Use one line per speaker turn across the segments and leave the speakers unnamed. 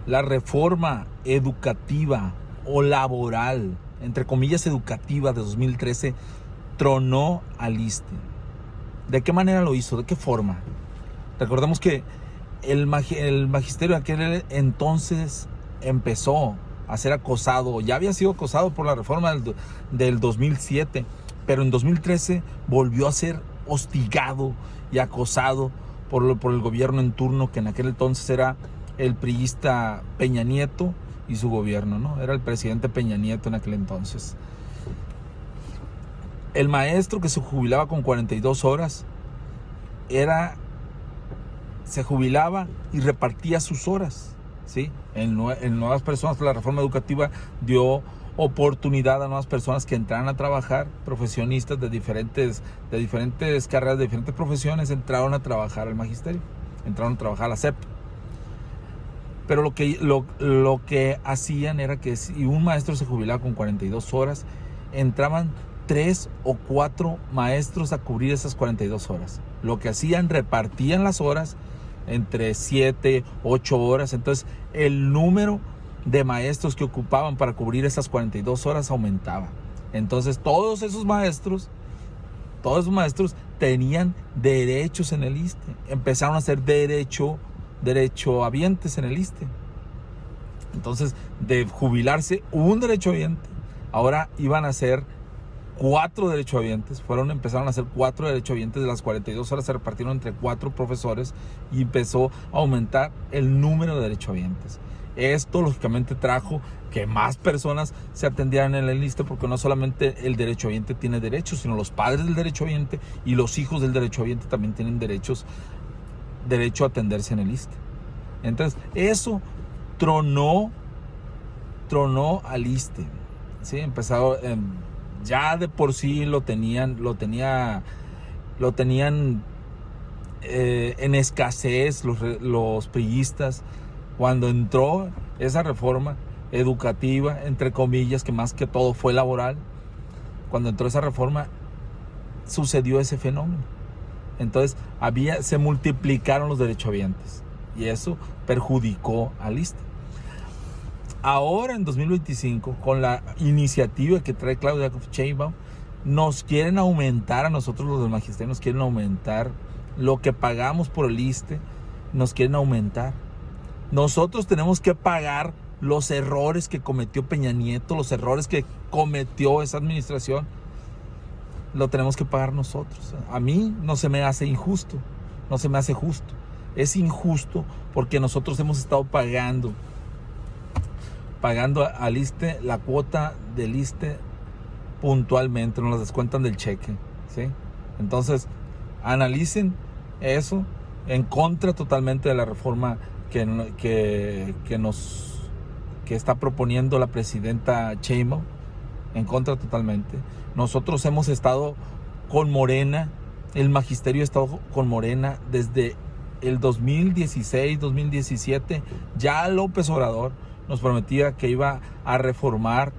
la reforma educativa o laboral, entre comillas educativa, de 2013, tronó al ISSSTE. ¿De qué manera lo hizo? ¿De qué forma? Recordemos que el magisterio de aquel entonces empezó a ser acosado, ya había sido acosado por la reforma del 2007, pero en 2013 volvió a ser hostigado y acosado por el gobierno en turno, que en aquel entonces era el priista Peña Nieto y su gobierno, ¿no? Era el presidente Peña Nieto en aquel entonces. El maestro que se jubilaba con 42 horas se jubilaba y repartía sus horas, ¿sí? En nuevas personas. La reforma educativa dio oportunidad a nuevas personas que entraran a trabajar, profesionistas de diferentes carreras, de diferentes profesiones, entraron a trabajar al magisterio, entraron a trabajar a la SEP. Pero lo que hacían era que si un maestro se jubilaba con 42 horas, entraban 3 o 4 maestros a cubrir esas 42 horas. Lo que hacían, repartían las horas entre 7, 8 horas. Entonces, el número de maestros que ocupaban para cubrir esas 42 horas aumentaba. Entonces, todos esos maestros tenían derechos en el ISSSTE. Empezaron a ser derechohabientes en el ISSSTE. Entonces, de jubilarse un derechohabiente, ahora iban a ser 4 derechohabientes. Empezaron a ser 4 derechohabientes. De las 42 horas se repartieron entre 4 profesores y empezó a aumentar el número de derechohabientes. Esto lógicamente trajo que más personas se atendieran en el ISSSTE, porque no solamente el derechohabiente tiene derechos, sino los padres del derechohabiente y los hijos del derechohabiente también tienen derecho a atenderse en el ISSSTE. Entonces, eso tronó al ISSSTE, ¿sí? Empezado, ya de por sí lo tenían en escasez los priistas. Cuando entró esa reforma educativa, entre comillas, que más que todo fue laboral, cuando entró esa reforma sucedió ese fenómeno. Entonces se multiplicaron los derechohabientes y eso perjudicó al ISSSTE. Ahora en 2025, con la iniciativa que trae Claudia Sheinbaum, nos quieren aumentar a nosotros los del magisterio, nos quieren aumentar lo que pagamos por el ISSSTE, nos quieren aumentar. Nosotros tenemos que pagar los errores que cometió Peña Nieto, los errores que cometió esa administración, lo tenemos que pagar nosotros. A mí no se me hace injusto, no se me hace justo. Es injusto porque nosotros hemos estado pagando al ISSSTE la cuota del ISSSTE puntualmente, nos las descuentan del cheque, ¿sí? Entonces, analicen eso en contra totalmente de la reforma que está proponiendo la presidenta Sheinbaum, en contra totalmente. Nosotros hemos estado con Morena, el magisterio ha estado con Morena desde el 2016, 2017. Ya López Obrador nos prometía que iba a reformar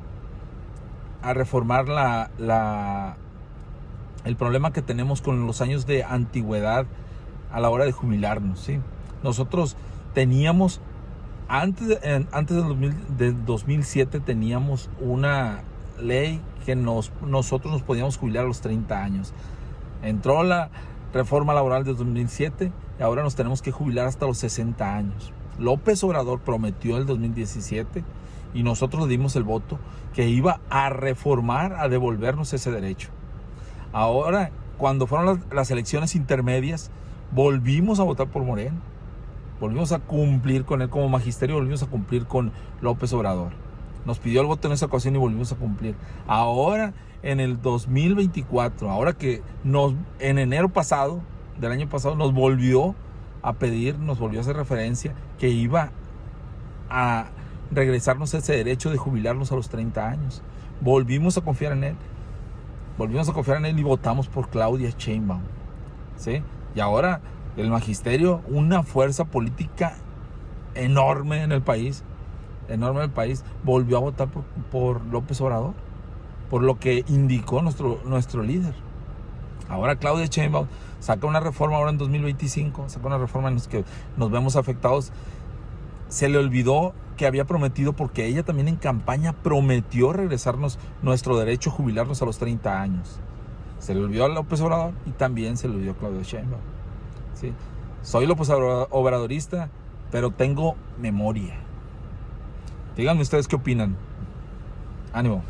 el problema que tenemos con los años de antigüedad a la hora de jubilarnos, ¿sí? Nosotros teníamos, antes del 2007, teníamos una ley que nosotros nos podíamos jubilar a los 30 años. Entró la reforma laboral de 2007 y ahora nos tenemos que jubilar hasta los 60 años. López Obrador prometió en el 2017 y nosotros le dimos el voto que iba a reformar, a devolvernos ese derecho. Ahora, cuando fueron las elecciones intermedias, volvimos a votar por Morena. Volvimos a cumplir con él como magisterio, volvimos a cumplir con López Obrador. Nos pidió el voto en esa ocasión y volvimos a cumplir. Ahora, en el 2024, ahora que en enero pasado, del año pasado, nos volvió a pedir, nos volvió a hacer referencia que iba a regresarnos ese derecho de jubilarnos a los 30 años. Volvimos a confiar en él. Y votamos por Claudia Sheinbaum, ¿sí? Y ahora el magisterio, una fuerza política enorme en el país, volvió a votar por López Obrador, por lo que indicó nuestro líder. Ahora Claudia Sheinbaum saca una reforma ahora en 2025, saca una reforma en la que nos vemos afectados se le olvidó que había prometido, porque ella también en campaña prometió regresarnos nuestro derecho a jubilarnos a los 30 años. Se le olvidó a López Obrador y también se le olvidó a Claudia Sheinbaum. ¿Sí? Soy López Obradorista, pero tengo memoria. Díganme ustedes qué opinan. Ánimo.